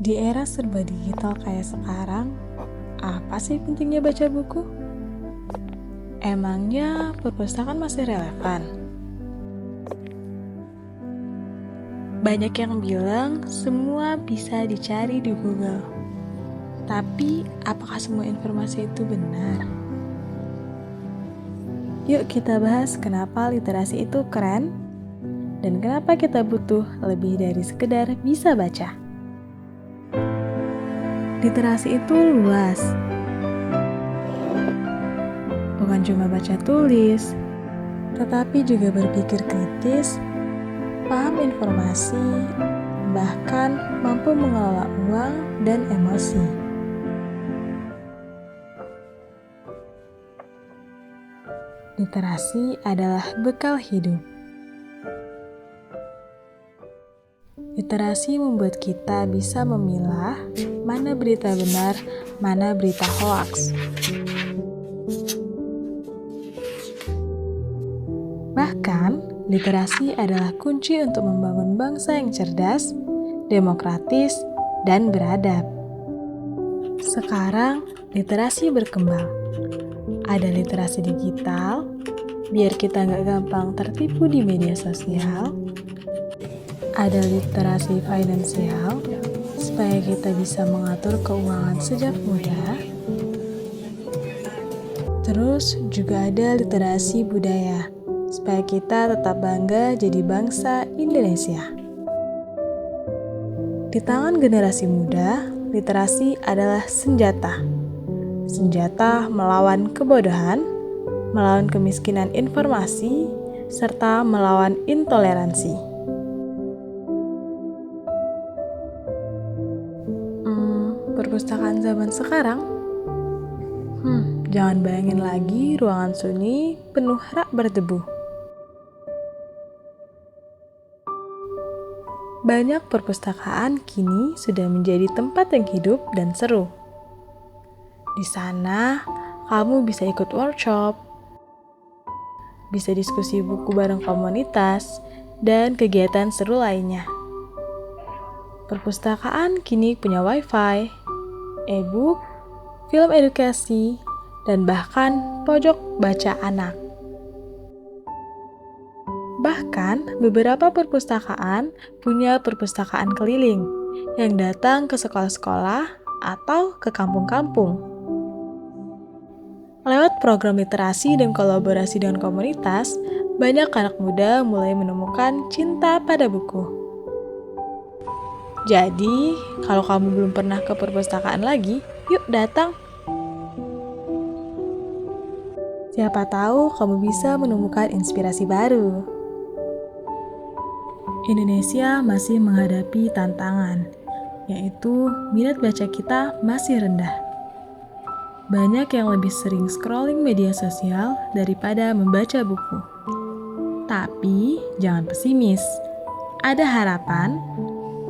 Di era serba digital kayak sekarang, apa sih pentingnya baca buku? Emangnya perpustakaan masih relevan? Banyak yang bilang semua bisa dicari di Google. Tapi, apakah semua informasi itu benar? Yuk kita bahas kenapa literasi itu keren dan kenapa kita butuh lebih dari sekedar bisa baca. Literasi itu luas. Bukan cuma baca tulis, tetapi juga berpikir kritis, paham informasi, bahkan mampu mengelola uang dan emosi. Literasi adalah bekal hidup. Literasi membuat kita bisa memilah mana berita benar, mana berita hoaks. Bahkan, literasi adalah kunci untuk membangun bangsa yang cerdas, demokratis, dan beradab. Sekarang, literasi berkembang. Ada literasi digital, biar kita nggak gampang tertipu di media sosial. Ada literasi finansial, supaya kita bisa mengatur keuangan sejak muda. Terus juga ada literasi budaya, supaya kita tetap bangga jadi bangsa Indonesia. Di tangan generasi muda, literasi adalah senjata. Senjata melawan kebodohan, melawan kemiskinan informasi, serta melawan intoleransi. Perpustakaan zaman sekarang? Jangan bayangin lagi ruangan sunyi penuh rak berdebu. Banyak perpustakaan kini sudah menjadi tempat yang hidup dan seru. Di sana, kamu bisa ikut workshop, bisa diskusi buku bareng komunitas, dan kegiatan seru lainnya. Perpustakaan kini punya wifi, e-book, film edukasi, dan bahkan pojok baca anak. Bahkan, beberapa perpustakaan punya perpustakaan keliling yang datang ke sekolah-sekolah atau ke kampung-kampung. Lewat program literasi dan kolaborasi dengan komunitas, banyak anak muda mulai menemukan cinta pada buku. Jadi, kalau kamu belum pernah ke perpustakaan lagi, yuk datang. Siapa tahu kamu bisa menemukan inspirasi baru. Indonesia masih menghadapi tantangan, yaitu minat baca kita masih rendah. Banyak yang lebih sering scrolling media sosial daripada membaca buku. Tapi jangan pesimis, ada harapan,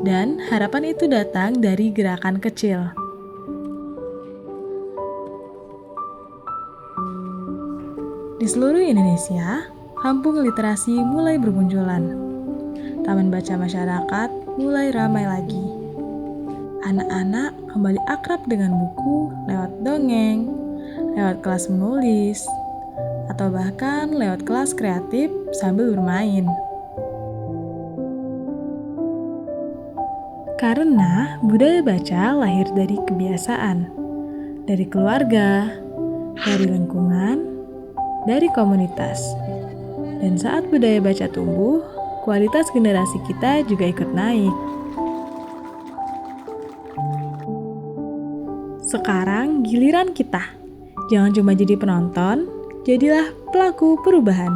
dan harapan itu datang dari gerakan kecil. Di seluruh Indonesia, kampung literasi mulai bermunculan. Taman baca masyarakat mulai ramai lagi. Anak-anak kembali akrab dengan buku lewat dongeng, lewat kelas menulis, atau bahkan lewat kelas kreatif sambil bermain. Karena budaya baca lahir dari kebiasaan, dari keluarga, dari lingkungan, dari komunitas. Dan saat budaya baca tumbuh, kualitas generasi kita juga ikut naik. Sekarang giliran kita. Jangan cuma jadi penonton, jadilah pelaku perubahan.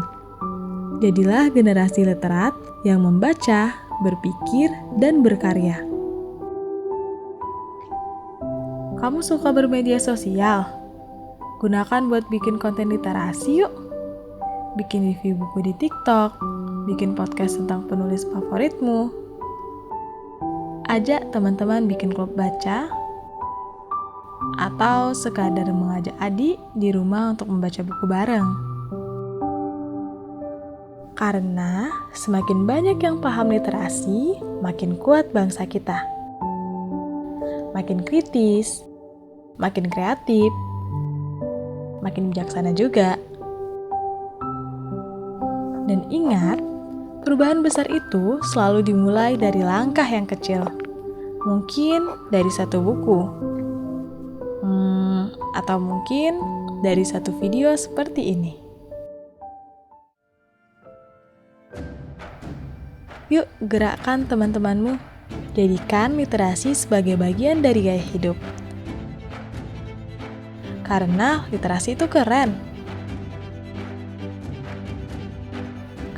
Jadilah generasi literat yang membaca, berpikir, dan berkarya. Kamu suka bermedia sosial? Gunakan buat bikin konten literasi yuk. Bikin review buku di TikTok, bikin podcast tentang penulis favoritmu. Ajak teman-teman bikin klub baca, atau sekadar mengajak adik di rumah untuk membaca buku bareng. Karena semakin banyak yang paham literasi, makin kuat bangsa kita. makin kritis, makin kreatif, makin bijaksana juga. Dan ingat, perubahan besar itu selalu dimulai dari langkah yang kecil. Mungkin dari satu buku, atau mungkin dari satu video seperti ini. Yuk, gerakkan teman-temanmu. Jadikan literasi sebagai bagian dari gaya hidup. Karena literasi itu keren.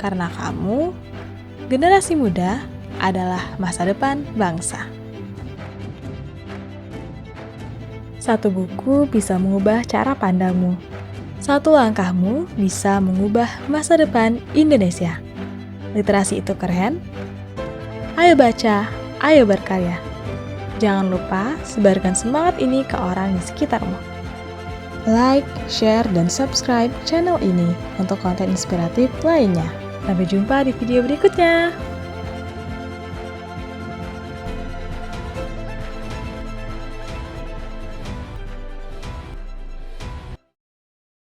Karena kamu, generasi muda, adalah masa depan bangsa. Satu buku bisa mengubah cara pandangmu. Satu langkahmu bisa mengubah masa depan Indonesia. Literasi itu keren. Ayo baca, ayo berkarya. Jangan lupa sebarkan semangat ini ke orang di sekitarmu. Like, share, dan subscribe channel ini untuk konten inspiratif lainnya. Sampai jumpa di video berikutnya.